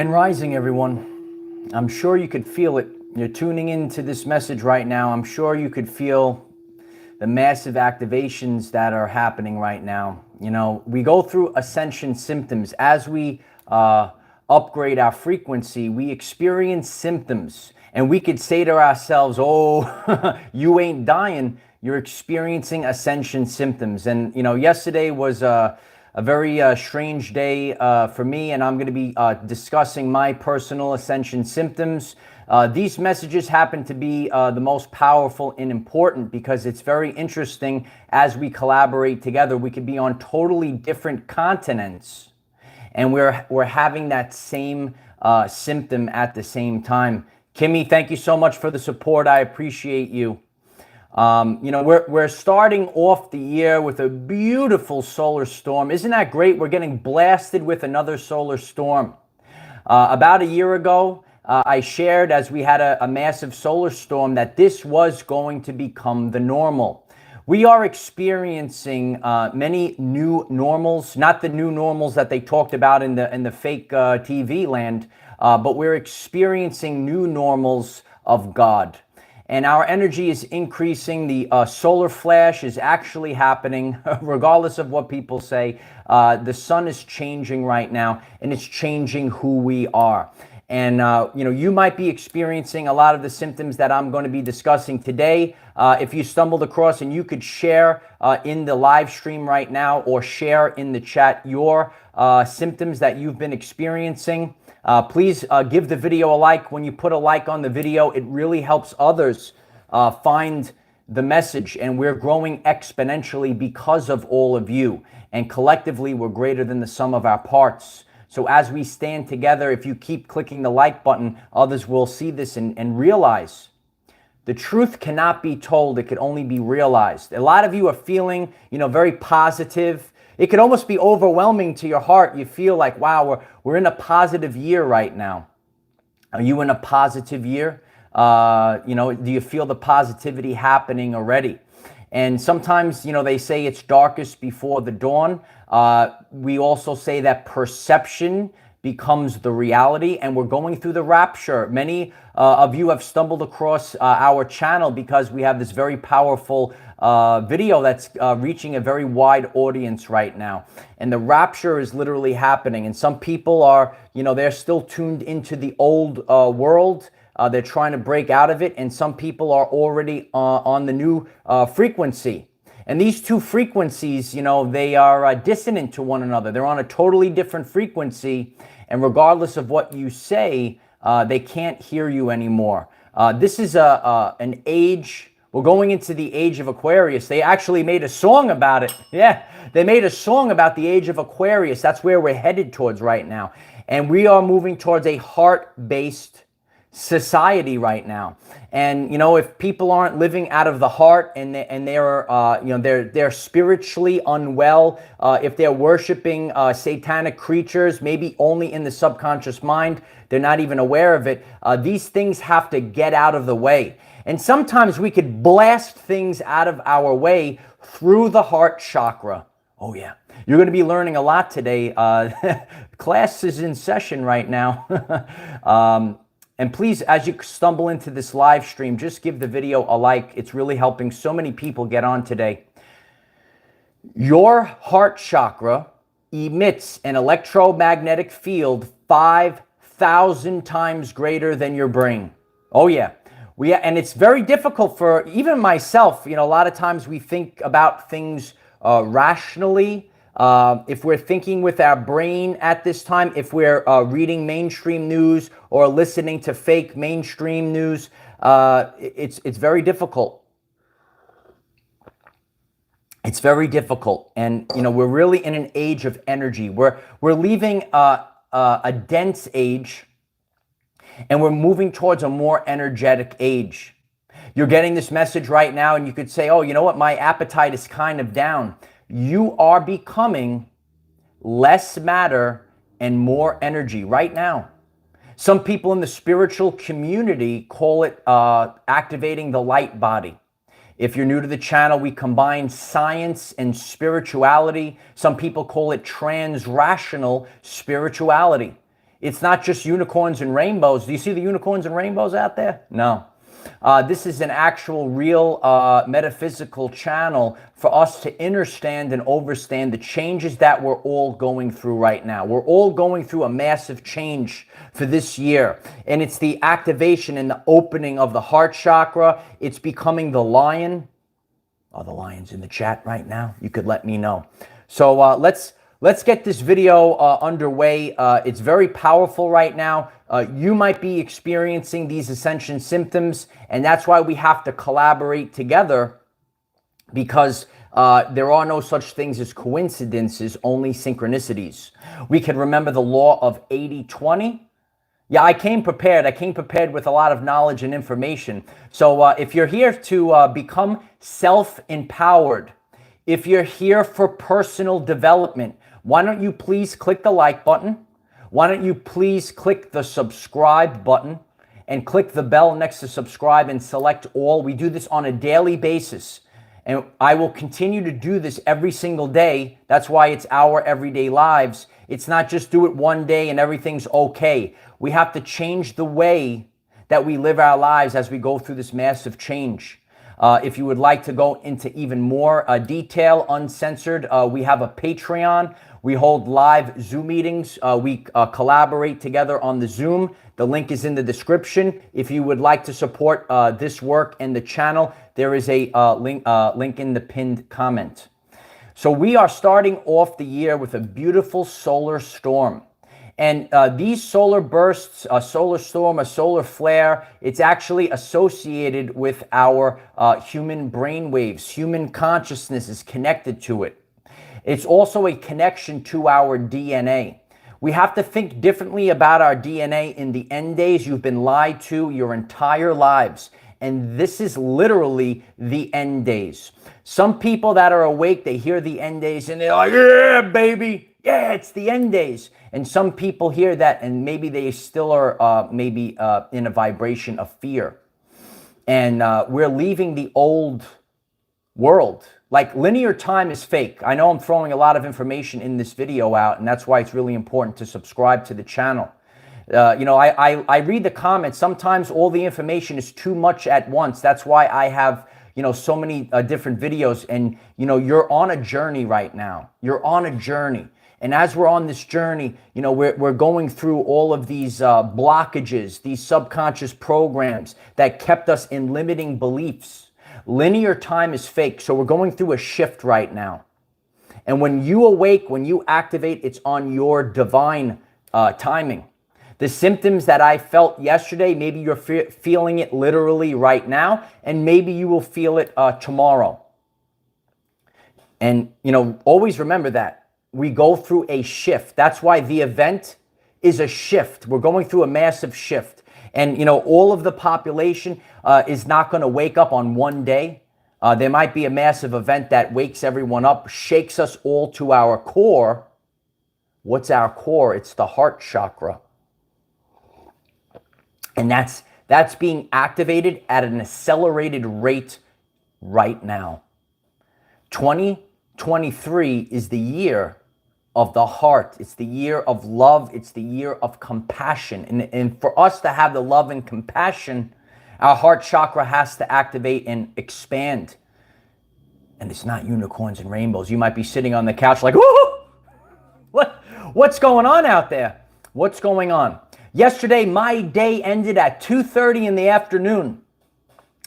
Grand Rising, everyone. I'm sure you could feel it. You're tuning into this message right now. I'm sure you could feel the massive activations that are happening right now. You know, we go through ascension symptoms. As we upgrade our frequency, we experience symptoms. And we could say to ourselves, oh, you ain't dying. You're experiencing ascension symptoms. And, you know, yesterday was a very strange day for me, and I'm going to be discussing my personal ascension symptoms. These messages happen to be the most powerful and important because it's very interesting as we collaborate together. We could be on totally different continents, and we're having that same symptom at the same time. Kimmy, thank you so much for the support. I appreciate you. You know, we're starting off the year with a beautiful solar storm. Isn't that great? We're getting blasted with another solar storm. About a year ago, I shared as we had a massive solar storm that this was going to become the normal. We are experiencing many new normals, not the new normals that they talked about in the fake TV land, but we're experiencing new normals of God. And our energy is increasing. The solar flash is actually happening, regardless of what people say. The sun is changing right now, and it's changing who we are. And, you know, you might be experiencing a lot of the symptoms that I'm going to be discussing today. If you stumbled across, and you could share in the live stream right now or share in the chat your symptoms that you've been experiencing. Please give the video a like. When you put a like on the video, it really helps others find the message, and we're growing exponentially because of all of you. And collectively, we're greater than the sum of our parts. So as we stand together, if you keep clicking the like button, others will see this and realize the truth cannot be told. It can only be realized. A lot of you are feeling, you know, very positive. It could almost be overwhelming to your heart. You feel like, wow, we're in a positive year right now. Are you in a positive year? You know, do you feel the positivity happening already? And sometimes, you know, they say it's darkest before the dawn. We also say that perception becomes the reality, and we're going through the rapture. Many of you have stumbled across our channel because we have this very powerful video that's reaching a very wide audience right now. And the rapture is literally happening. And some people are, you know, they're still tuned into the old world. They're trying to break out of it. And some people are already on the new frequency. And these two frequencies, you know, they are dissonant to one another. They're on a totally different frequency. And regardless of what you say, they can't hear you anymore. This is an age. We're going into the age of Aquarius. They actually made a song about it. Yeah, they made a song about the age of Aquarius. That's where we're headed towards right now. And we are moving towards a heart-based society right now. And, you know, if people aren't living out of the heart and they're, you know, they're spiritually unwell, if they're worshiping satanic creatures, maybe only in the subconscious mind, they're not even aware of it. These things have to get out of the way. And sometimes we could blast things out of our way through the heart chakra. Oh, yeah. You're going to be learning a lot today. Class is in session right now. And please, as you stumble into this live stream, just give the video a like. It's really helping so many people get on today. Your heart chakra emits an electromagnetic field 5,000 times greater than your brain. Oh, yeah. And it's very difficult for even myself. You know, a lot of times we think about things rationally. If we're thinking with our brain at this time, if we're reading mainstream news or listening to fake mainstream news, it's very difficult. It's very difficult. And, you know, we're really in an age of energy. We're leaving a dense age, and we're moving towards a more energetic age. You're getting this message right now, and you could say, oh, you know what? My appetite is kind of down. You are becoming less matter and more energy right now. Some people in the spiritual community call it activating the light body. If you're new to the channel, we combine science and spirituality. Some people call it trans-rational spirituality. It's not just unicorns and rainbows. Do you see the unicorns and rainbows out there? No. This is an actual real metaphysical channel for us to understand and overstand the changes that we're all going through right now. We're all going through a massive change for this year. And it's the activation and the opening of the heart chakra. It's becoming the lion. Are the lions in the chat right now? You could let me know. So let's get this video underway. It's very powerful right now. You might be experiencing these ascension symptoms, and that's why we have to collaborate together, because there are no such things as coincidences, only synchronicities. We can remember the law of 80-20. Yeah, I came prepared. I came prepared with a lot of knowledge and information. So if you're here to become self-empowered, if you're here for personal development, why don't you please click the like button? Why don't you please click the subscribe button and click the bell next to subscribe and select all. We do this on a daily basis, and I will continue to do this every single day. That's why it's our everyday lives. It's not just do it one day and everything's okay. We have to change the way that we live our lives as we go through this massive change. If you would like to go into even more detail, uncensored, we have a Patreon. We hold live Zoom meetings. We collaborate together on the Zoom. The link is in the description. If you would like to support this work and the channel, there is a link in the pinned comment. So we are starting off the year with a beautiful solar storm. And these solar bursts, a solar storm, a solar flare, it's actually associated with our human brain waves. Human consciousness is connected to it. It's also a connection to our DNA. We have to think differently about our DNA in the end days. You've been lied to your entire lives. And this is literally the end days. Some people that are awake, they hear the end days and they're like, yeah, baby. Yeah, it's the end days. And some people hear that and maybe they still are in a vibration of fear. And we're leaving the old world. Like, linear time is fake. I know I'm throwing a lot of information in this video out, and that's why it's really important to subscribe to the channel. I read the comments. Sometimes all the information is too much at once. That's why I have, so many different videos. And, you're on a journey right now. You're on a journey. And as we're on this journey, we're going through all of these blockages, these subconscious programs that kept us in limiting beliefs. Linear time is fake, so we're going through a shift right now. And when you awake, when you activate, it's on your divine timing. The symptoms that I felt yesterday, maybe you're feeling it literally right now, and maybe you will feel it tomorrow. And, always remember that. We go through a shift. That's why the event is a shift. We're going through a massive shift. And, all of the population is not going to wake up on one day. There might be a massive event that wakes everyone up, shakes us all to our core. What's our core? It's the heart chakra. And that's being activated at an accelerated rate right now. 2023 is the year of the heart. It's the year of love. It's the year of compassion. And for us to have the love and compassion, our heart chakra has to activate and expand. And it's not unicorns and rainbows. You might be sitting on the couch like, whoo! What's going on out there? What's going on? Yesterday, my day ended at 2:30 in the afternoon.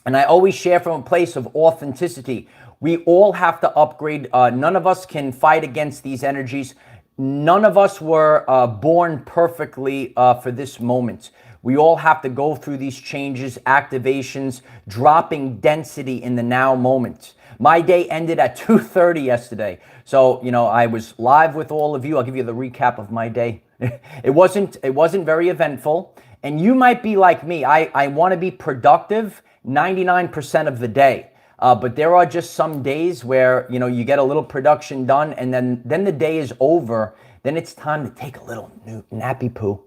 And I always share from a place of authenticity. We all have to upgrade. None of us can fight against these energies. None of us were born perfectly for this moment. We all have to go through these changes, activations, dropping density in the now moment. My day ended at 2:30 yesterday. So, I was live with all of you. I'll give you the recap of my day. It wasn't very eventful. And you might be like me. I want to be productive 99% of the day. But there are just some days where, you get a little production done and then the day is over. Then it's time to take a little nappy poo.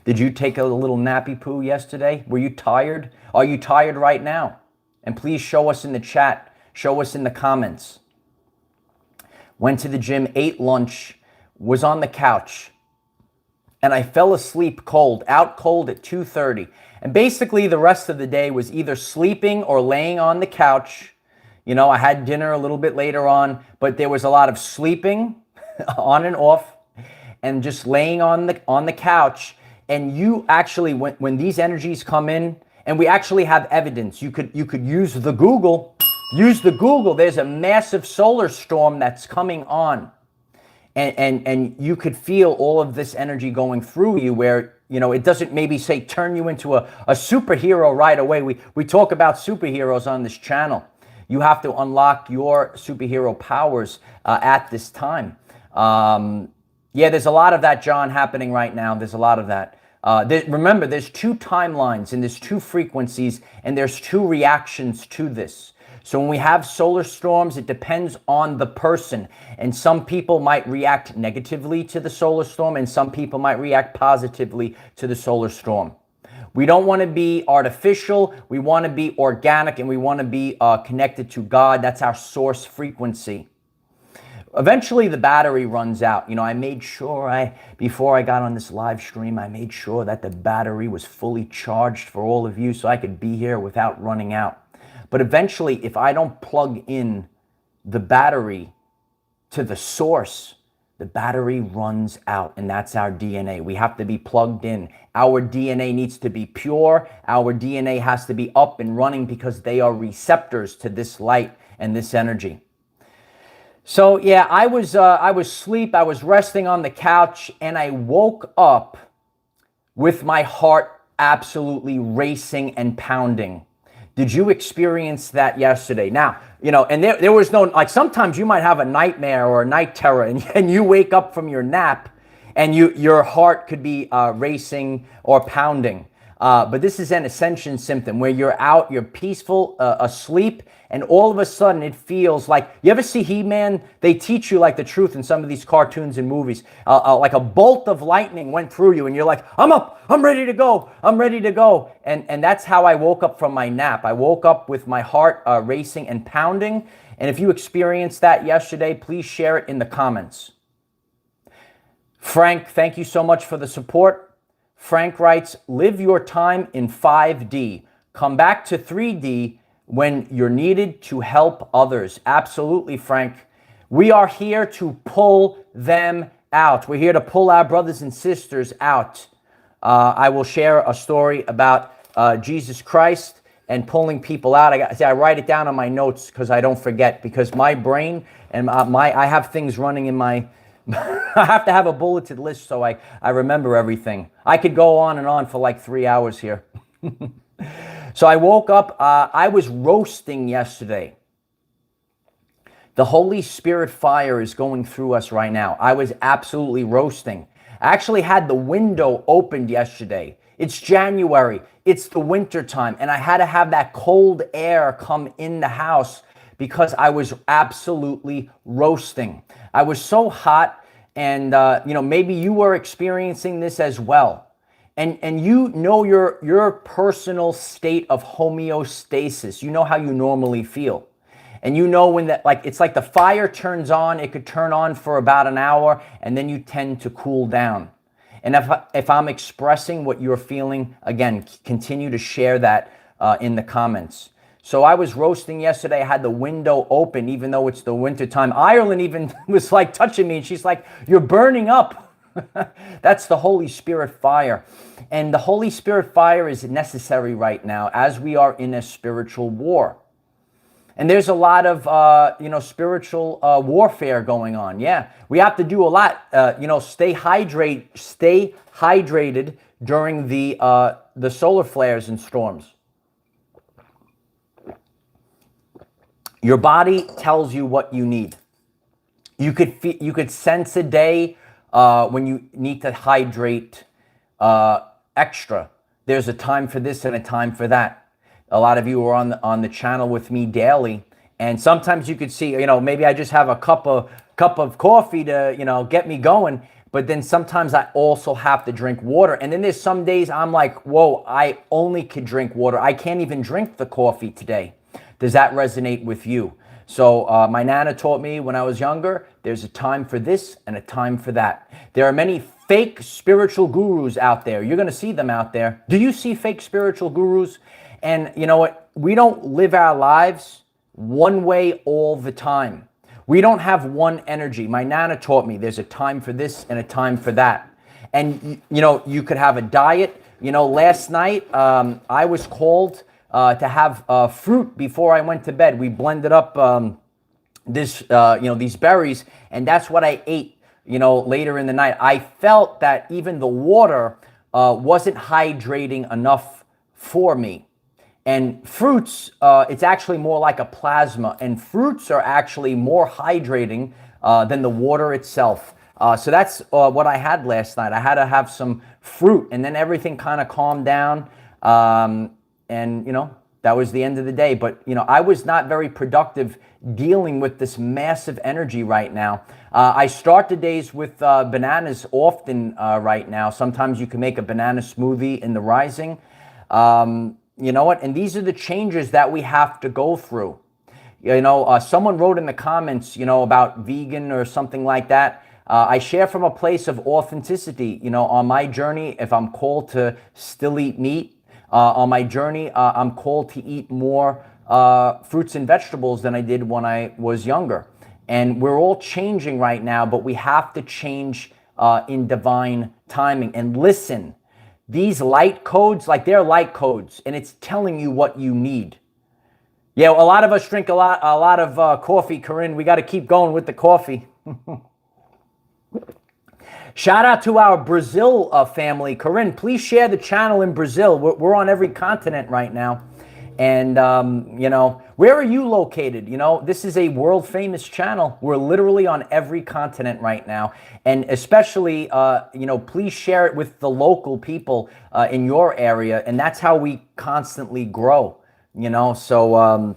Did you take a little nappy poo yesterday? Were you tired? Are you tired right now? And please show us in the chat. Show us in the comments. Went to the gym, ate lunch, was on the couch. and I fell asleep cold, out cold at 2:30. And basically the rest of the day was either sleeping or laying on the couch. You know, I had dinner a little bit later on, but there was a lot of sleeping on and off and just laying on the couch. And you actually, when these energies come in, and we actually have evidence, you could use the Google. Use the Google. There's a massive solar storm that's coming on. And you could feel all of this energy going through you where, you know, it doesn't maybe say turn you into a superhero right away. We talk about superheroes on this channel. You have to unlock your superhero powers at this time. Yeah, there's a lot of that, John, happening right now. There's a lot of that. Remember, there's two timelines and there's two frequencies and there's two reactions to this. So when we have solar storms, it depends on the person. And some people might react negatively to the solar storm and some people might react positively to the solar storm. We don't want to be artificial. We want to be organic and we want to be connected to God. That's our source frequency. Eventually the battery runs out. You know, I made sure before I got on this live stream, I made sure that the battery was fully charged for all of you so I could be here without running out. But eventually, if I don't plug in the battery to the source, the battery runs out, and that's our DNA. We have to be plugged in. Our DNA needs to be pure. Our DNA has to be up and running because they are receptors to this light and this energy. So yeah, I was asleep. I was resting on the couch, and I woke up with my heart absolutely racing and pounding. Did you experience that yesterday? Now, you know, and there was no, like sometimes you might have a nightmare or a night terror and you wake up from your nap and your heart could be racing or pounding. But this is an ascension symptom where you're out, you're peaceful, asleep, and all of a sudden it feels like, you ever see He-Man? They teach you like the truth in some of these cartoons and movies. Like a bolt of lightning went through you and you're like, I'm up, I'm ready to go, I'm ready to go. And that's how I woke up from my nap. I woke up with my heart racing and pounding. And if you experienced that yesterday, please share it in the comments. Frank, thank you so much for the support. Frank writes, live your time in 5D. Come back to 3D when you're needed to help others. Absolutely, Frank. We are here to pull them out. We're here to pull our brothers and sisters out. I will share a story about Jesus Christ and pulling people out. I write it down on my notes because I don't forget, because my brain and I have things running in my... I have to have a bulleted list so I remember everything. I could go on and on for like 3 hours here. So I woke up, I was roasting yesterday. The Holy Spirit fire is going through us right now. I was absolutely roasting. I actually had the window opened yesterday. It's January, it's the winter time, and I had to have that cold air come in the house because I was absolutely roasting. I was so hot, and you know, maybe you were experiencing this as well. And you know your personal state of homeostasis. You know how you normally feel. And you know when that, like, it's like the fire turns on, it could turn on for about an hour, and then you tend to cool down. And if I'm expressing what you're feeling, again, continue to share that in the comments. So I was roasting yesterday. I had the window open, even though it's the winter time. Ireland even was like touching me, and she's like, "You're burning up." That's the Holy Spirit fire. And the Holy Spirit fire is necessary right now as we are in a spiritual war. And there's a lot of, you know, spiritual warfare going on. Yeah, we have to do a lot. You know, stay hydrated during the solar flares and storms. Your body tells you what you need. You could sense a day when you need to hydrate extra. There's a time for this and a time for that. A lot of you are on the channel with me daily, and sometimes you could see, you know, maybe I just have a cup of coffee to, you know, get me going, but then sometimes I also have to drink water. And then there's some days I'm like, whoa, I only could drink water. I can't even drink the coffee today. Does that resonate with you? So my Nana taught me when I was younger, there's a time for this and a time for that. There are many fake spiritual gurus out there. You're going to see them out there. Do you see fake spiritual gurus? And you know what? We don't live our lives one way all the time. We don't have one energy. My Nana taught me there's a time for this and a time for that. And you know, you could have a diet. You know, last night I was called to have fruit before I went to bed. We blended up these berries, and that's what I ate, you know, later in the night. I felt that even the water wasn't hydrating enough for me. And fruits, it's actually more like a plasma, and fruits are actually more hydrating than the water itself. So that's what I had last night. I had to have some fruit, and then everything kind of calmed down. And, you know, that was the end of the day. But, you know, I was not very productive dealing with this massive energy right now. I start the days with bananas often right now. Sometimes you can make a banana smoothie in the rising. You know what? And these are the changes that we have to go through. You know, someone wrote in the comments, you know, about vegan or something like that. I share from a place of authenticity. You know, on my journey, if I'm called to still eat meat, on my journey, I'm called to eat more fruits and vegetables than I did when I was younger. And we're all changing right now, but we have to change in divine timing. And listen, these light codes, like they're light codes, and it's telling you what you need. Yeah, a lot of us drink a lot of coffee, Corinne. We got to keep going with the coffee. Shout out to our Brazil family. Corinne, please share the channel in Brazil. We're on every continent right now. And, you know, where are you located? You know, this is a world famous channel. We're literally on every continent right now. And especially, you know, please share it with the local people in your area. And that's how we constantly grow, you know. So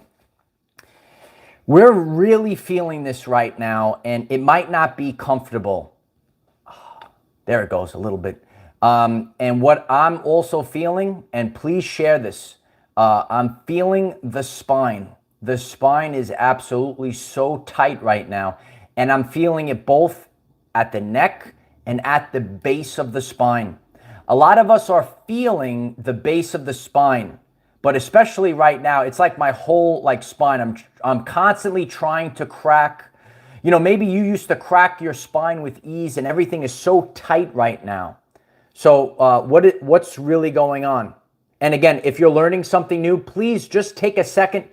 we're really feeling this right now, and it might not be comfortable. There it goes a little bit. And what I'm also feeling, and please share this, I'm feeling the spine. The spine is absolutely so tight right now. And I'm feeling it both at the neck and at the base of the spine. A lot of us are feeling the base of the spine, but especially right now, it's like my whole spine. I'm constantly trying to crack. You know, maybe you used to crack your spine with ease, and everything is so tight right now. So what's really going on? And again, if you're learning something new, please just take a second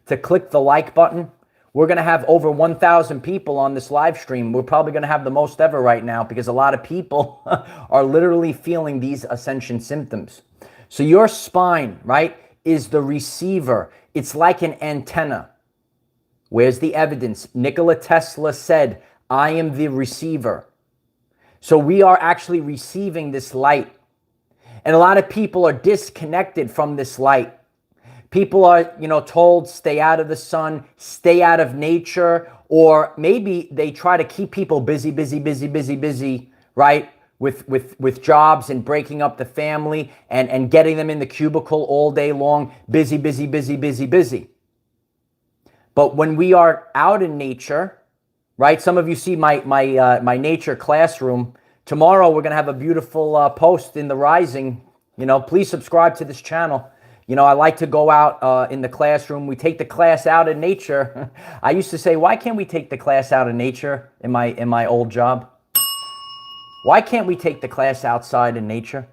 to click the like button. We're going to have over 1,000 people on this live stream. We're probably going to have the most ever right now because a lot of people are literally feeling these ascension symptoms. So your spine, right, is the receiver. It's like an antenna. Where's the evidence? Nikola Tesla said, I am the receiver. So we are actually receiving this light. And a lot of people are disconnected from this light. People are, you know, told stay out of the sun, stay out of nature, or maybe they try to keep people busy, right? With jobs and breaking up the family and getting them in the cubicle all day long, busy. But when we are out in nature, right? Some of you see my nature classroom. Tomorrow, we're going to have a beautiful post in the rising. You know, please subscribe to this channel. You know, I like to go out in the classroom. We take the class out in nature. I used to say, why can't we take the class out in nature in my old job? Why can't we take the class outside in nature?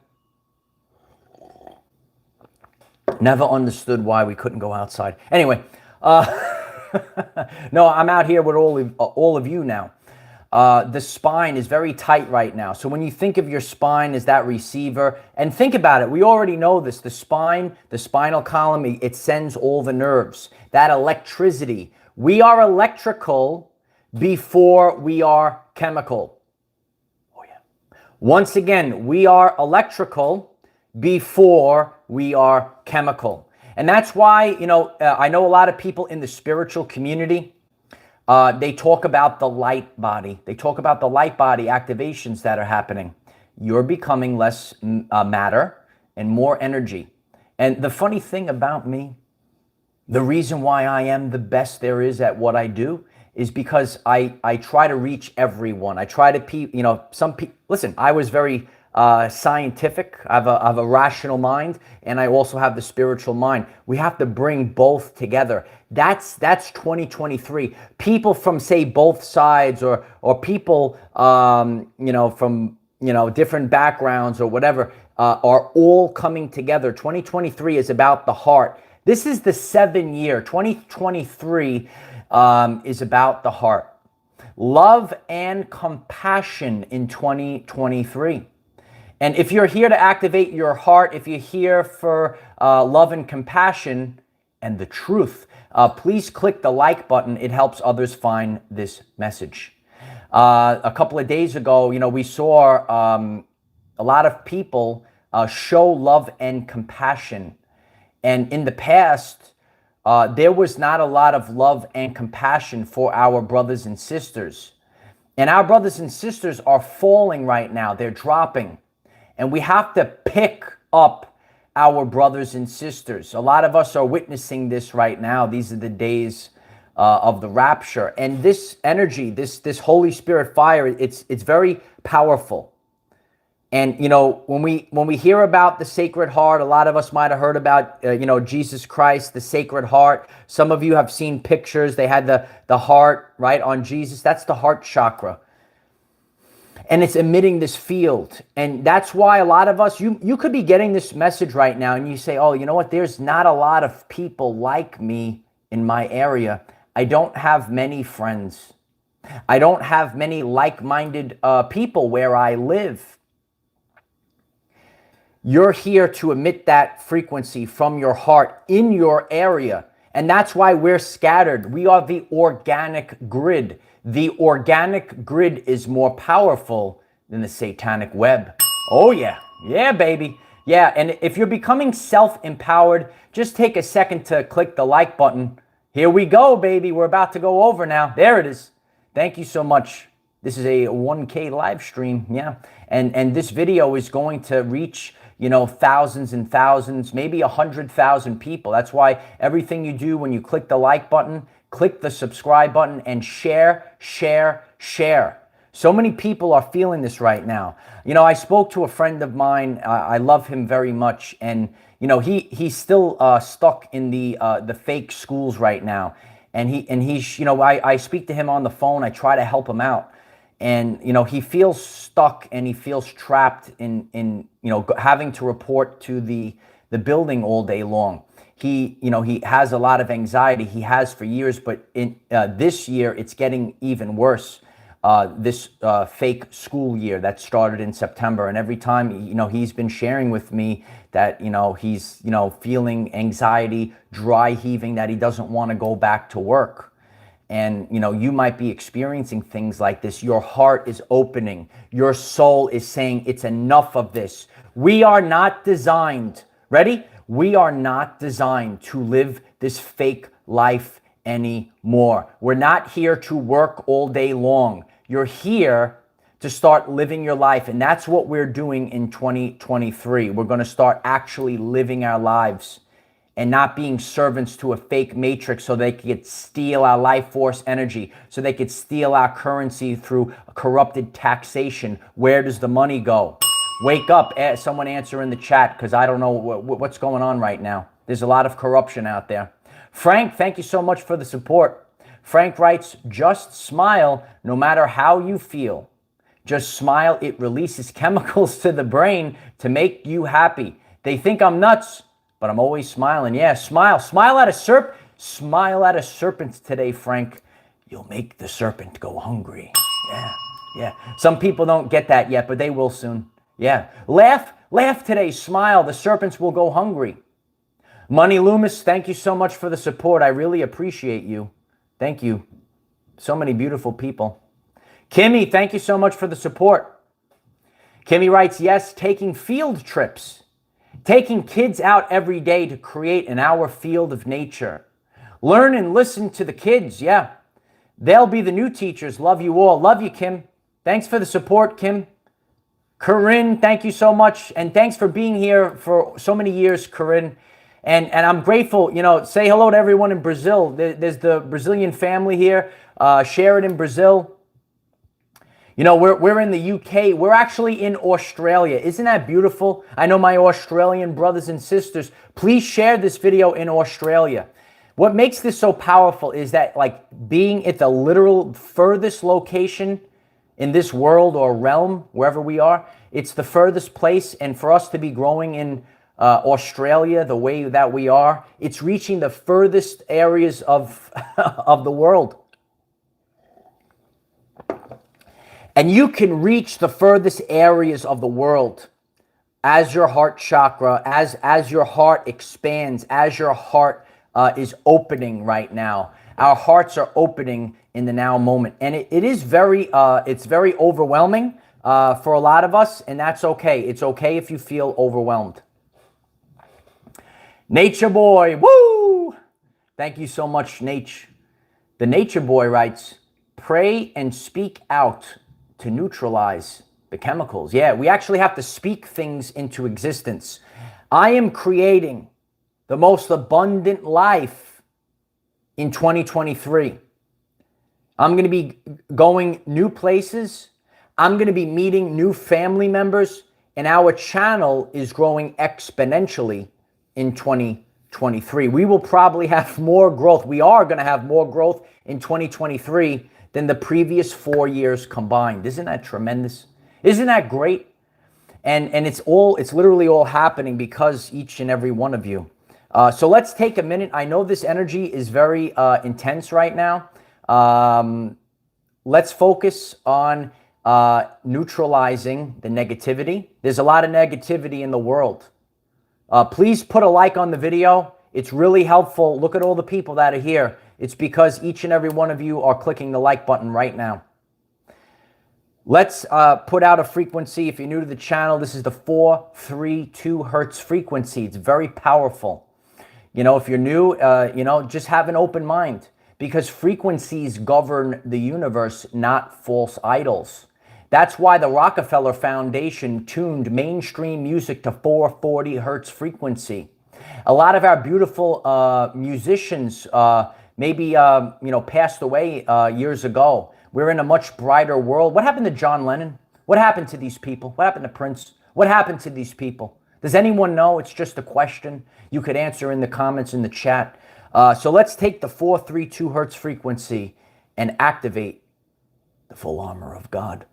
Never understood why we couldn't go outside. Anyway, no, I'm out here with all of you now. The spine is very tight right now. So when you think of your spine as that receiver, and think about it, we already know this. The spine, the spinal column, it sends all the nerves. That electricity. We are electrical before we are chemical. Oh yeah. Once again, we are electrical before we are chemical. And that's why, you know, I know a lot of people in the spiritual community, they talk about the light body. They talk about the light body activations that are happening. You're becoming less matter and more energy. And the funny thing about me, the reason why I am the best there is at what I do is because I try to reach everyone. I try to, some people, listen, I was very scientific. I have a rational mind, and I also have the spiritual mind. We have to bring both together. That's 2023. People from, say, both sides, or people, from, different backgrounds or whatever, are all coming together. 2023 is about the heart. This is the 7th year. 2023 is about the heart. Love and compassion in 2023. And if you're here to activate your heart, if you're here for love and compassion and the truth, please click the like button. It helps others find this message. A couple of days ago, we saw a lot of people show love and compassion. And in the past, there was not a lot of love and compassion for our brothers and sisters. And our brothers and sisters are falling right now. They're dropping. And we have to pick up our brothers and sisters. A lot of us are witnessing this right now. These are the days of the rapture. And this energy, this Holy Spirit fire, it's very powerful. And, when we hear about the Sacred Heart, a lot of us might have heard about, Jesus Christ, the Sacred Heart. Some of you have seen pictures. They had the heart, right, on Jesus. That's the heart chakra. And it's emitting this field. And that's why a lot of us, you could be getting this message right now and you say, oh, you know what? There's not a lot of people like me in my area. I don't have many friends. I don't have many like-minded people where I live. You're here to emit that frequency from your heart in your area. And that's why we're scattered. We are the organic grid. The organic grid is more powerful than the satanic web. Oh, yeah. Yeah, baby. Yeah, and if you're becoming self-empowered, just take a second to click the like button. Here we go, baby. We're about to go over now. There it is. Thank you so much. This is a 1K live stream. Yeah. And this video is going to reach, thousands and thousands, maybe 100,000 people. That's why everything you do when you click the like button, click the subscribe button, and share, share, share. So many people are feeling this right now. I spoke to a friend of mine. I love him very much. And, he's still stuck in the fake schools right now. And he's, I speak to him on the phone. I try to help him out. And, he feels stuck and he feels trapped in having to report to the building all day long. He has a lot of anxiety. He has for years, but in this year, it's getting even worse. This fake school year that started in September. And every time, he's been sharing with me that, he's, feeling anxiety, dry heaving, that he doesn't want to go back to work. And, you might be experiencing things like this. Your heart is opening. Your soul is saying, it's enough of this. We are not designed, ready? We are not designed to live this fake life anymore. We're not here to work all day long. You're here to start living your life. And that's what we're doing in 2023. We're going to start actually living our lives and not being servants to a fake matrix so they could steal our life force energy, so they could steal our currency through corrupted taxation. Where does the money go? Wake up, someone answer in the chat, because I don't know what's going on right now. There's a lot of corruption out there. Frank, thank you so much for the support. Frank writes, just smile no matter how you feel. Just smile. It releases chemicals to the brain to make you happy. They think I'm nuts, but I'm always smiling. Yeah, smile. Smile at a serpent. Smile at a serpent today, Frank. You'll make the serpent go hungry. Yeah. Some people don't get that yet, but they will soon. Yeah. Laugh today. Smile. The serpents will go hungry. Money Loomis, thank you so much for the support. I really appreciate you. Thank you. So many beautiful people. Kimmy, thank you so much for the support. Kimmy writes, yes, taking field trips. Taking kids out every day to create an hour field of nature. Learn and listen to the kids, yeah. They'll be the new teachers. Love you all. Love you, Kim. Thanks for the support, Kim. Corinne, thank you so much. And thanks for being here for so many years, Corinne. And I'm grateful, you know, say hello to everyone in Brazil. There's the Brazilian family here. Share it in Brazil. You know, we're in the UK. We're actually in Australia. Isn't that beautiful? I know my Australian brothers and sisters. Please share this video in Australia. What makes this so powerful is that, like, being at the literal furthest location in this world or realm, wherever we are, it's the furthest place. And for us to be growing in Australia the way that we are, it's reaching the furthest areas of, of the world. And you can reach the furthest areas of the world as your heart chakra, as your heart expands, as your heart is opening right now. Our hearts are opening in the now moment. And it is very, it's very overwhelming for a lot of us, and that's okay. It's okay if you feel overwhelmed. Nature Boy, woo! Thank you so much, Nate. The Nature Boy writes, pray and speak out to neutralize the chemicals. Yeah, we actually have to speak things into existence. I am creating the most abundant life in 2023. I'm going to be going new places. I'm going to be meeting new family members, and our channel is growing exponentially in 2023. We will probably have more growth. We are going to have more growth in 2023 than the previous 4 years combined. Isn't that tremendous? Isn't that great? And it's literally all happening because each and every one of you. So let's take a minute. I know this energy is very intense right now. Let's focus on neutralizing the negativity. There's a lot of negativity in the world. Please put a like on the video. It's really helpful. Look at all the people that are here. It's because each and every one of you are clicking the like button right now. Let's put out a frequency. If you're new to the channel, this is the 432 hertz frequency. It's very powerful. You know, if you're new, you know, just have an open mind, because frequencies govern the universe, not false idols. That's why the Rockefeller Foundation tuned mainstream music to 440 hertz frequency. A lot of our beautiful musicians maybe, you know, passed away years ago. We're in a much brighter world. What happened to John Lennon? What happened to these people? What happened to Prince? What happened to these people? Does anyone know? It's just a question. You could answer in the comments in the chat. So let's take the 432 hertz frequency and activate the full armor of God.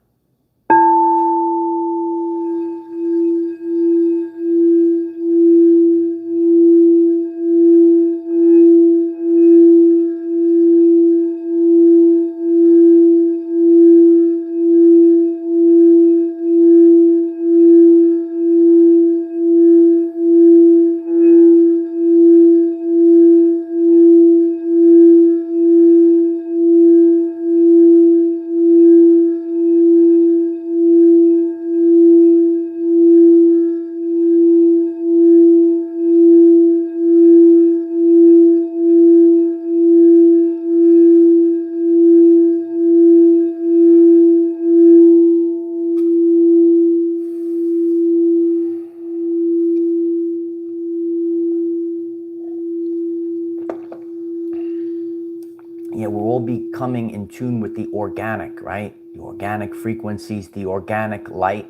Yeah, we're all becoming in tune with the organic, right? The organic frequencies, the organic light.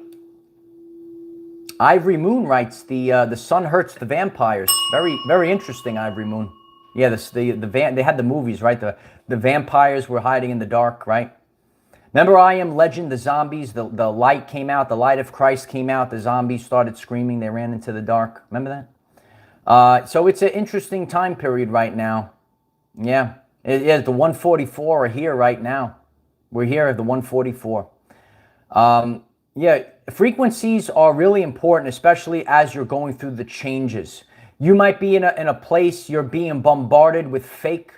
Ivory Moon writes, the sun hurts the vampires. Very, very interesting, Ivory Moon. Yeah, they had the movies, right? The vampires were hiding in the dark, right? Remember I Am Legend, the zombies, the light came out, the light of Christ came out, the zombies started screaming, they ran into the dark. Remember that? So it's an interesting time period right now. Yeah. Yeah, the 144 are here right now. We're here at the 144. Yeah, frequencies are really important, especially as you're going through the changes. You might be in a place you're being bombarded with fake,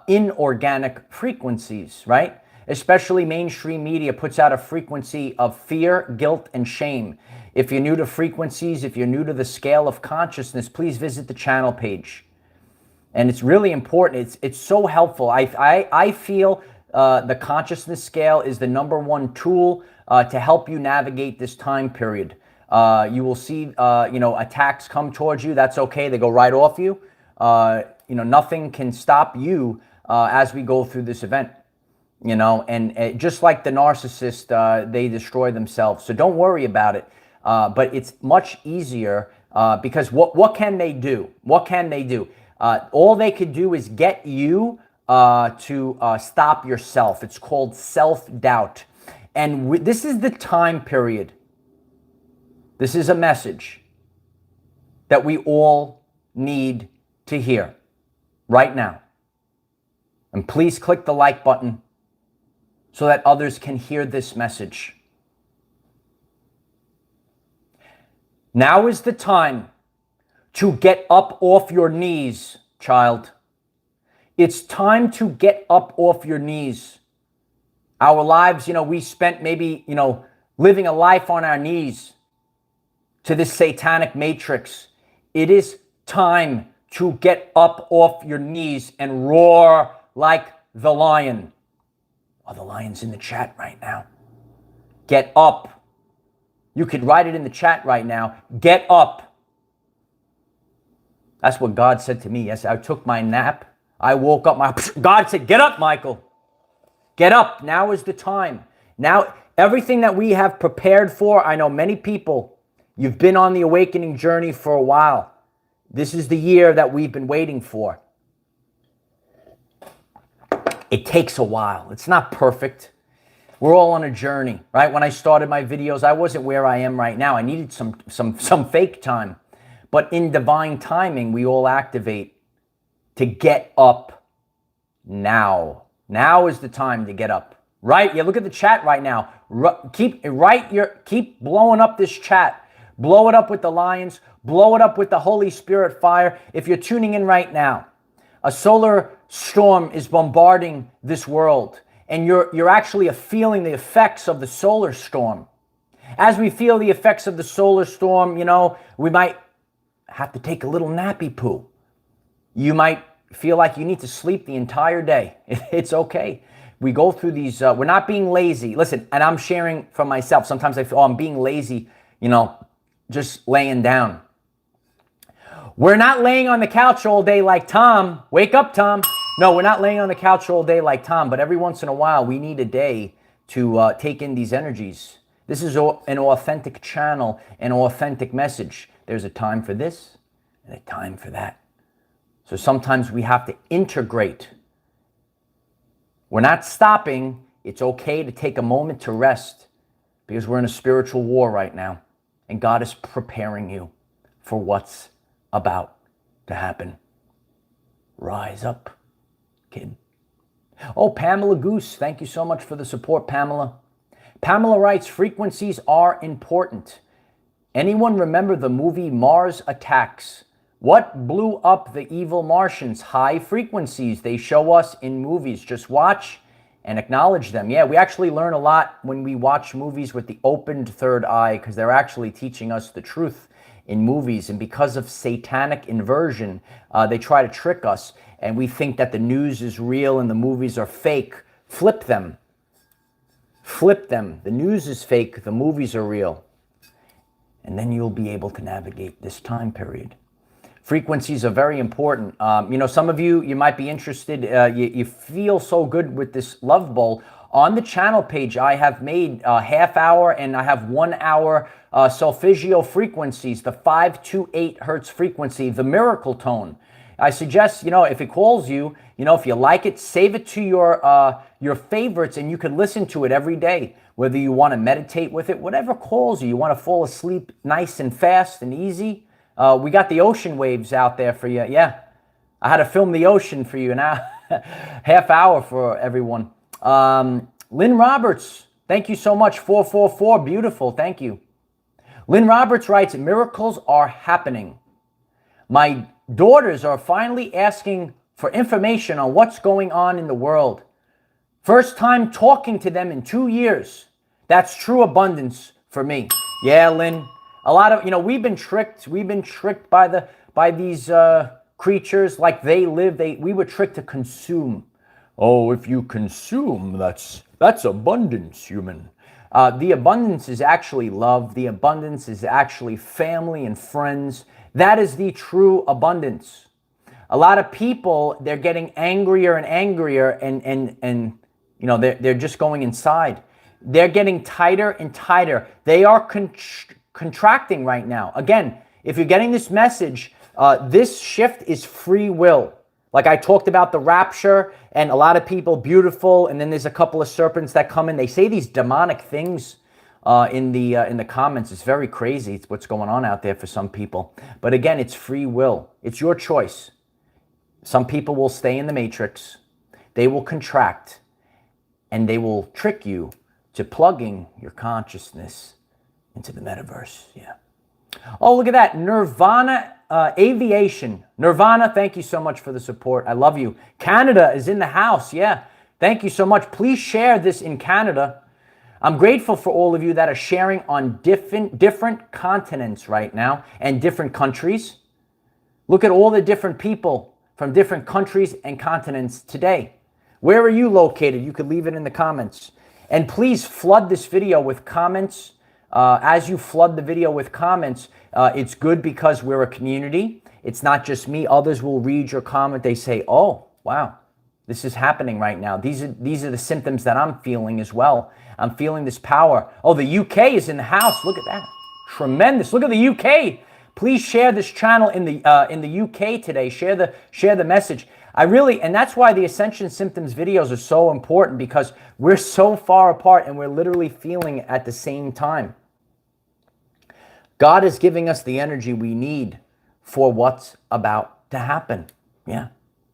inorganic frequencies, right? Especially mainstream media puts out a frequency of fear, guilt, and shame. If you're new to frequencies, if you're new to the scale of consciousness, please visit the channel page. And it's really important. It's so helpful. I feel the consciousness scale is the #1 tool to help you navigate this time period. You will see, attacks come towards you. That's okay. They go right off you. Nothing can stop you as we go through this event. And just like the narcissist, they destroy themselves. So don't worry about it. But it's much easier because what can they do? What can they do? All they could do is get you to stop yourself. It's called self-doubt. And this is the time period. This is a message that we all need to hear right now. And please click the like button so that others can hear this message. Now is the time to get up off your knees, child. It's time to get up off your knees. Our lives, we spent maybe, living a life on our knees to this satanic matrix. It is time to get up off your knees and roar like the lion. Oh, the lion's in the chat right now. Get up. You could write it in the chat right now. Get up. That's what God said to me. Yes, I took my nap. I woke up. God said, get up, Michael. Get up. Now is the time. Now, everything that we have prepared for, I know many people, you've been on the awakening journey for a while. This is the year that we've been waiting for. It takes a while. It's not perfect. We're all on a journey, right? When I started my videos, I wasn't where I am right now. I needed some fake time. But in divine timing, we all activate to get up now. Now is the time to get up, right? Yeah, look at the chat right now. Keep blowing up this chat. Blow it up with the lions. Blow it up with the Holy Spirit fire. If you're tuning in right now, a solar storm is bombarding this world, and you're actually feeling the effects of the solar storm. As we feel the effects of the solar storm, we might have to take a little nappy poo. You might feel like you need to sleep the entire day. It's okay. We go through these, we're not being lazy. Listen, and I'm sharing from myself. Sometimes I feel, I'm being lazy, just laying down. We're not laying on the couch all day like Tom. Wake up, Tom. No, we're not laying on the couch all day like Tom, but every once in a while, we need a day to take in these energies. This is an authentic channel, an authentic message. There's a time for this and a time for that. So sometimes we have to integrate. We're not stopping. It's okay to take a moment to rest because we're in a spiritual war right now, and God is preparing you for what's about to happen. Rise up, kid. Oh, Pamela Goose, thank you so much for the support, Pamela. Pamela writes, frequencies are important. Anyone remember the movie Mars Attacks? What blew up the evil Martians? High frequencies they show us in movies. Just watch and acknowledge them. Yeah, we actually learn a lot when we watch movies with the opened third eye because they're actually teaching us the truth in movies. And because of satanic inversion, they try to trick us. And we think that the news is real and the movies are fake. Flip them. Flip them. The news is fake. The movies are real. And then you'll be able to navigate this time period. Frequencies are very important. Some of you might be interested. You feel so good with this love bowl. On the channel page, I have made a half hour and I have 1 hour solfeggio frequencies, the 5 to 8 hertz frequency, the miracle tone. I suggest, if it calls you, if you like it, save it to your favorites and you can listen to it every day. Whether you want to meditate with it, whatever calls you. You want to fall asleep nice and fast and easy. We got the ocean waves out there for you. Yeah, I had to film the ocean for you now. Half hour for everyone. Lynn Roberts, thank you so much. 444, beautiful, thank you. Lynn Roberts writes, miracles are happening. My daughters are finally asking for information on what's going on in the world. First time talking to them in 2 years. That's true abundance for me. Yeah, Lynn. A lot of, we've been tricked. We've been tricked by these creatures like they live. We were tricked to consume. Oh, if you consume, that's abundance, human. The abundance is actually love. The abundance is actually family and friends. That is the true abundance. A lot of people, they're getting angrier and angrier, and you know, they're just going inside. They're getting tighter and tighter. They are contracting right now. Again, if you're getting this message, this shift is free will. Like I talked about the rapture, and a lot of people, beautiful, and then there's a couple of serpents that come in. They say these demonic things in the comments. It's very crazy. It's what's going on out there for some people. But again, it's free will. It's your choice. Some people will stay in the matrix. They will contract, and they will trick you to plugging your consciousness into the metaverse. Yeah. Oh, look at that. Nirvana Aviation. Nirvana, thank you so much for the support. I love you. Canada is in the house. Yeah. Thank you so much. Please share this in Canada. I'm grateful for all of you that are sharing on different continents right now and different countries. Look at all the different people from different countries and continents today. Where are you located? You could leave it in the comments. And please flood this video with comments. As you flood the video with comments, it's good because we're a community. It's not just me. Others will read your comment. They say, oh, wow, this is happening right now. These are the symptoms that I'm feeling as well. I'm feeling this power. Oh, the UK is in the house. Look at that. Tremendous. Look at the UK. Please share this channel in the UK today. Share the message. And that's why the Ascension Symptoms videos are so important, because we're so far apart and we're literally feeling at the same time. God is giving us the energy we need for what's about to happen. Yeah.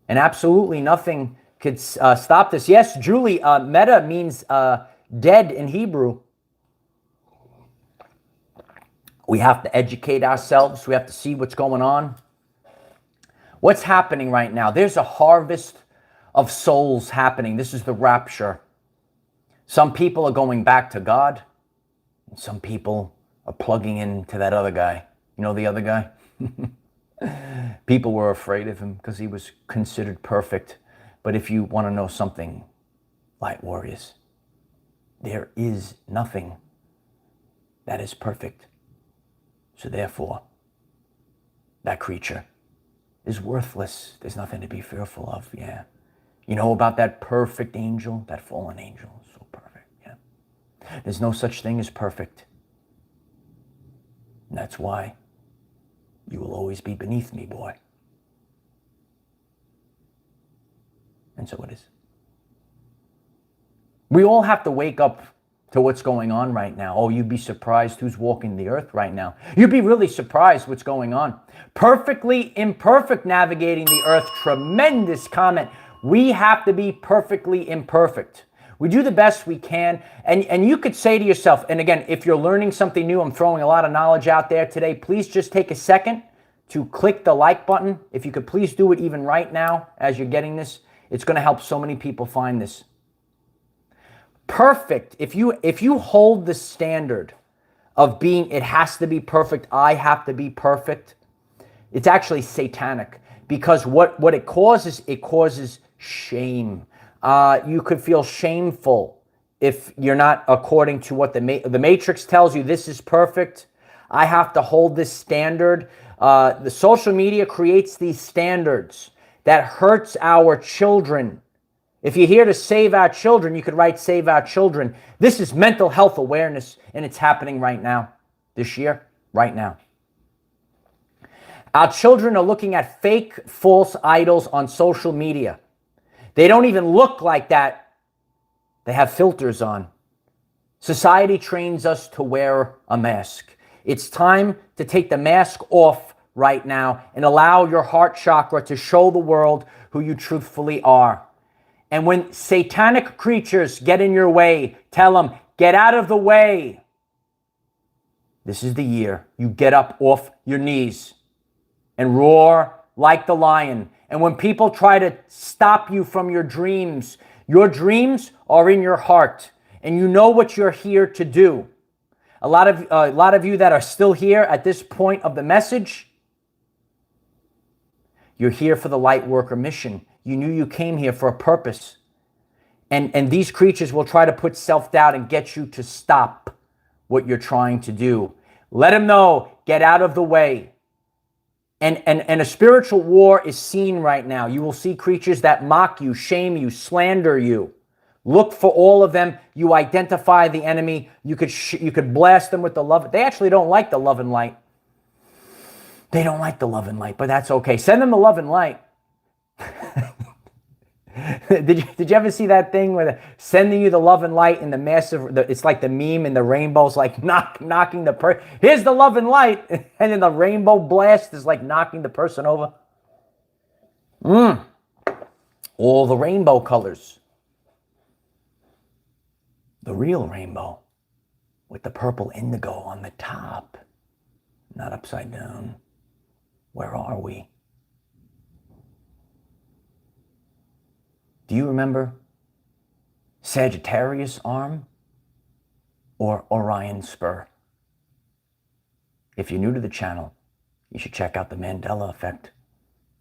And absolutely nothing could stop this. Yes, Julie, meta means dead in Hebrew. We have to educate ourselves. We have to see what's going on. What's happening right now? There's a harvest of souls happening. This is the rapture. Some people are going back to God, and some people are plugging into that other guy. You know the other guy? People were afraid of him because he was considered perfect. But if you want to know something, light warriors, there is nothing that is perfect. So therefore, that creature is worthless. There's nothing to be fearful of. Yeah. You know about that perfect angel, that fallen angel? So perfect. Yeah. There's no such thing as perfect. And that's why you will always be beneath me, boy. And so it is. We all have to wake up to what's going on right now. Oh, you'd be surprised who's walking the earth right now. You'd be really surprised what's going on. Perfectly imperfect navigating the earth. Tremendous comment. We have to be perfectly imperfect. We do the best we can. And you could say to yourself, and again, if you're learning something new, I'm throwing a lot of knowledge out there today, please just take a second to click the like button. If you could please do it even right now as you're getting this, it's going to help so many people find this. Perfect. If you hold the standard of being, it has to be perfect, I have to be perfect, it's actually satanic, because what it causes shame. You could feel shameful if you're not according to what the Matrix tells you. This is perfect. I have to hold this standard. The social media creates these standards that hurts our children. If you're here to save our children, you could write save our children. This is mental health awareness, and it's happening right now, this year, right now. Our children are looking at fake, false idols on social media. They don't even look like that. They have filters on. Society trains us to wear a mask. It's time to take the mask off right now and allow your heart chakra to show the world who you truthfully are. And when satanic creatures get in your way, tell them, get out of the way. This is the year you get up off your knees and roar like the lion. And when people try to stop you from your dreams are in your heart, and you know what you're here to do. A lot of you that are still here at this point of the message, you're here for the light worker mission. You knew you came here for a purpose. And these creatures will try to put self-doubt and get you to stop what you're trying to do. Let them know, get out of the way. And a spiritual war is seen right now. You will see creatures that mock you, shame you, slander you. Look for all of them. You identify the enemy. You could blast them with the love. They actually don't like the love and light. They don't like the love and light, but that's okay. Send them the love and light. Did you ever see that thing where they're sending you the love and light in the massive, it's like the meme and the rainbow's like knocking the person, here's the love and light, and then the rainbow blast is like knocking the person over. All the rainbow colors. The real rainbow with the purple indigo on the top, not upside down. Where are we? Do you remember Sagittarius arm or Orion spur? If you're new to the channel, you should check out the Mandela effect.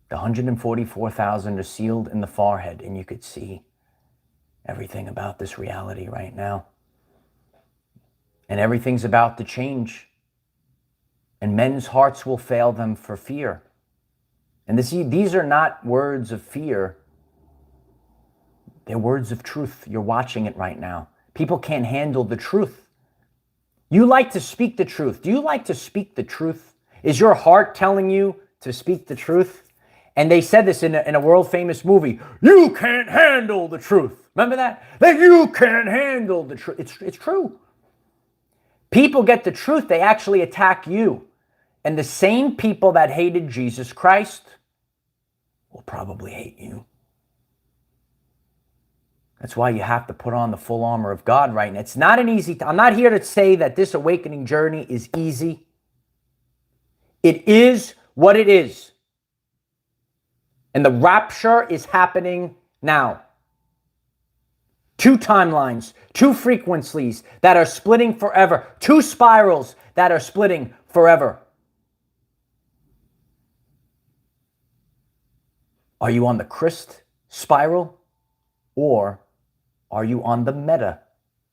The 144,000 are sealed in the forehead, and you could see everything about this reality right now. And everything's about to change. And men's hearts will fail them for fear. And these are not words of fear. They're words of truth. You're watching it right now. People can't handle the truth. You like to speak the truth. Do you like to speak the truth? Is your heart telling you to speak the truth? And they said this in a world-famous movie. You can't handle the truth. Remember that? That you can't handle the truth. It's true. People get the truth. They actually attack you. And the same people that hated Jesus Christ will probably hate you. That's why you have to put on the full armor of God right now. It's not an easy, I'm not here to say that this awakening journey is easy. It is what it is. And the rapture is happening now. 2 timelines, 2 frequencies that are splitting forever. 2 spirals that are splitting forever. Are you on the Christ spiral, or are you on the meta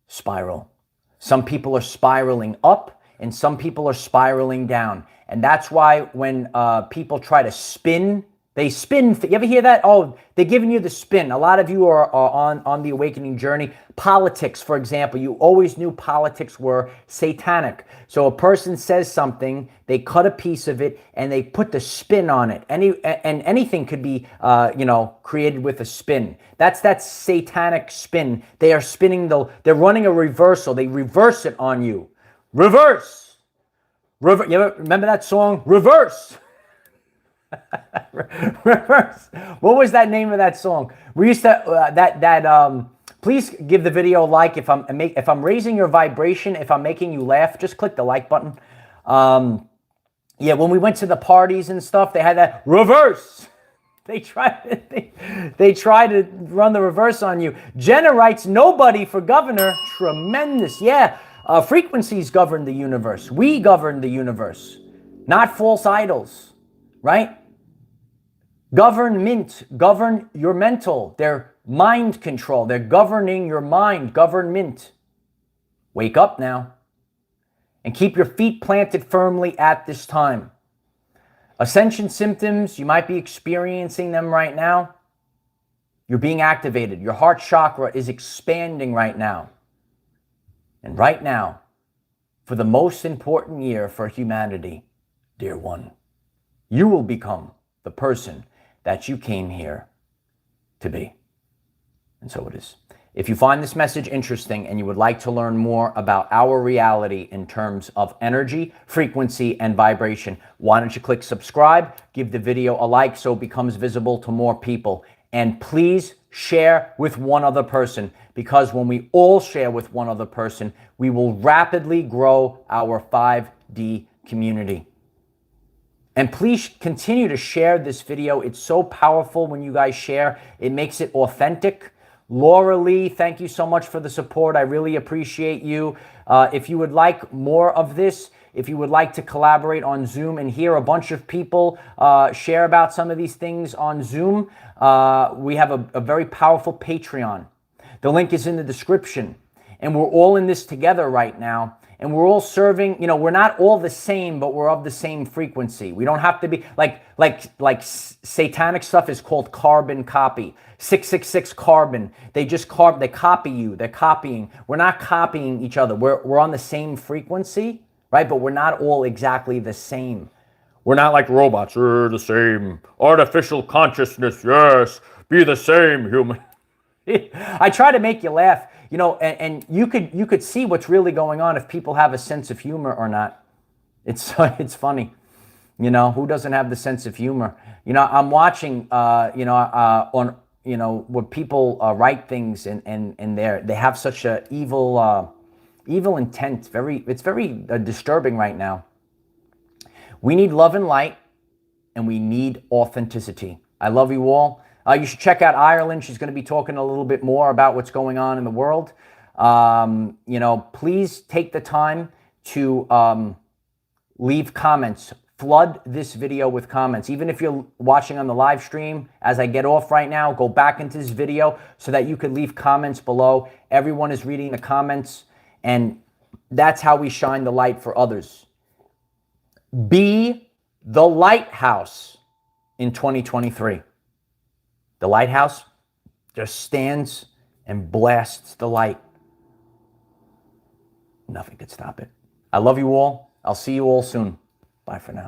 spiral? Some people are spiraling up and some people are spiraling down. And that's why when people try to spin, they spin. You ever hear that? Oh, they're giving you the spin. A lot of you are on the awakening journey. Politics, for example, you always knew politics were satanic. So a person says something, they cut a piece of it, and they put the spin on it. And anything could be, created with a spin. That's that satanic spin. They are spinning they're running a reversal. They reverse it on you. Reverse. You ever remember that song? Reverse. Reverse. What was that name of that song? We used to please give the video a like. If I'm raising your vibration, if I'm making you laugh, just click the like button. Yeah, when we went to the parties and stuff, they had that reverse. They tried to run the reverse on you. Jenna writes, nobody for governor. Tremendous. Yeah, frequencies govern the universe. We govern the universe, not false idols. Right? Government, govern your mental. They're mind control. They're governing your mind. Government. Wake up now. And keep your feet planted firmly at this time. Ascension symptoms, you might be experiencing them right now. You're being activated. Your heart chakra is expanding right now. And right now, for the most important year for humanity, dear one, you will become the person that you came here to be. And so it is. If you find this message interesting and you would like to learn more about our reality in terms of energy, frequency, and vibration, why don't you click subscribe, give the video a like so it becomes visible to more people. And please share with one other person, because when we all share with one other person, we will rapidly grow our 5D community. And please continue to share this video. It's so powerful when you guys share. It makes it authentic. Laura Lee, thank you so much for the support. I really appreciate you. If you would like more of this, if you would like to collaborate on Zoom and hear a bunch of people share about some of these things on Zoom, we have a very powerful Patreon. The link is in the description. And we're all in this together right now. And we're all serving, you know, we're not all the same, but we're of the same frequency. We don't have to be, like satanic stuff is called carbon copy. 666 carbon. They copy you. They're copying. We're not copying each other. We're on the same frequency, right? But we're not all exactly the same. We're not like robots. We're the same. Artificial consciousness, yes. Be the same, human. I try to make you laugh, you know, and you could see what's really going on if people have a sense of humor or not. It's funny, you know, who doesn't have the sense of humor? You know, I'm watching, on, you know, where people write things and they have such a evil intent. It's very disturbing right now. We need love and light, and we need authenticity. I love you all. You should check out Ireland. She's going to be talking a little bit more about what's going on in the world. You know, please take the time to leave comments. Flood this video with comments. Even if you're watching on the live stream, as I get off right now, go back into this video so that you can leave comments below. Everyone is reading the comments, and that's how we shine the light for others. Be the lighthouse in 2023. The lighthouse just stands and blasts the light. Nothing could stop it. I love you all. I'll see you all soon. Bye for now.